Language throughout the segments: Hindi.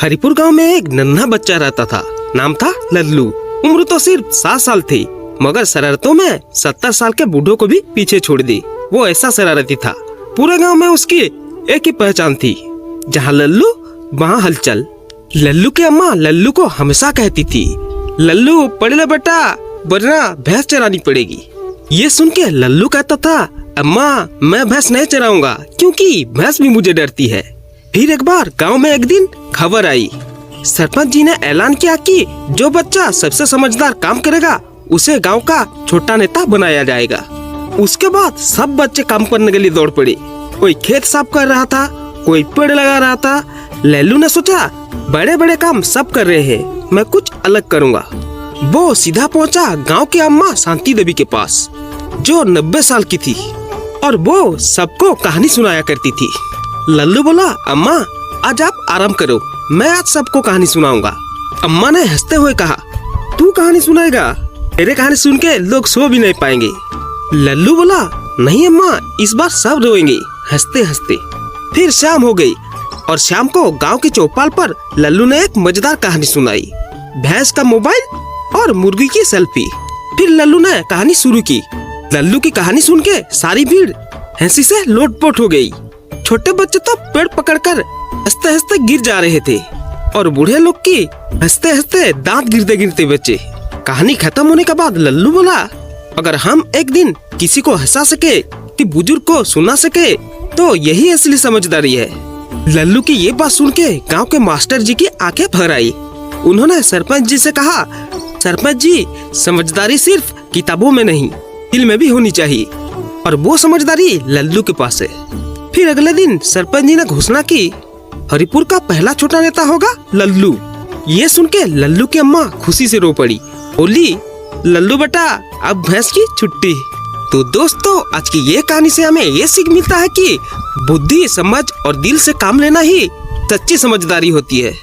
हरिपुर गांव में एक नन्हा बच्चा रहता था। नाम था लल्लू। उम्र तो सिर्फ 7 साल थी, मगर शरारतों में 70 साल के बूढ़ों को भी पीछे छोड़ दी। वो ऐसा शरारती था, पूरे गांव में उसकी एक ही पहचान थी, जहां लल्लू वहां हलचल। लल्लू की अम्मा लल्लू को हमेशा कहती थी, लल्लू पढ़ ले बेटा, वरना भैंस चरानी पड़ेगी। ये सुन के लल्लू कहता था, अम्मा मैं भैंस नहीं चराऊंगा, क्योंकि भैंस भी मुझे डरती है। फिर एक बार गांव में एक दिन खबर आई, सरपंच जी ने ऐलान किया कि जो बच्चा सबसे समझदार काम करेगा उसे गांव का छोटा नेता बनाया जाएगा। उसके बाद सब बच्चे काम करने के लिए दौड़ पड़े। कोई खेत साफ कर रहा था, कोई पेड़ लगा रहा था। लल्लू ने सोचा, बड़े बड़े काम सब कर रहे हैं, मैं कुछ अलग करूंगा। वो सीधा पहुंचा गांव की अम्मा शांति देवी के पास, जो 90 साल की थी और वो सबको कहानी सुनाया करती थी। लल्लू बोला, अम्मा आज आप आराम करो, मैं आज सबको कहानी सुनाऊंगा। अम्मा ने हंसते हुए कहा, तू कहानी सुनाएगा? तेरे कहानी सुन के लोग सो भी नहीं पाएंगे। लल्लू बोला, नहीं अम्मा, इस बार सब रोएंगे। हंसते हंसते फिर शाम हो गई और शाम को गांव की चौपाल पर लल्लू ने एक मजेदार कहानी सुनाई, भैंस का मोबाइल और मुर्गी की सेल्फी। फिर लल्लू ने कहानी शुरू की। लल्लू की कहानी सुन के सारी भीड़ हंसी से लोटपोट हो गई। छोटे बच्चे तो पेड़ पकड़कर हंसते हंसते गिर जा रहे थे और बूढ़े लोग की हंसते हंसते दांत गिरते गिरते बचे। कहानी खत्म होने के बाद लल्लू बोला, अगर हम एक दिन किसी को हंसा सके कि बुजुर्ग को सुना सके तो यही असली समझदारी है। लल्लू की ये बात सुन के गाँव के मास्टर जी की आंखें भर आई। उन्होंने सरपंच जी से कहा, सरपंच जी, समझदारी सिर्फ किताबों में नहीं, दिल में भी होनी चाहिए, और वो समझदारी लल्लू के पास है। फिर अगले दिन सरपंच जी ने घोषणा की, हरिपुर का पहला छोटा नेता होगा लल्लू। ये सुन के लल्लू की अम्मा खुशी से रो पड़ी, बोली, लल्लू बेटा अब भैंस की छुट्टी। तो दोस्तों, आज की ये कहानी से हमें ये सीख मिलता है कि बुद्धि, समझ और दिल से काम लेना ही सच्ची समझदारी होती है।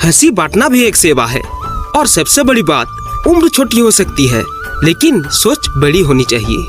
हंसी बांटना भी एक सेवा है। और सबसे बड़ी बात, उम्र छोटी हो सकती है, लेकिन सोच बड़ी होनी चाहिए।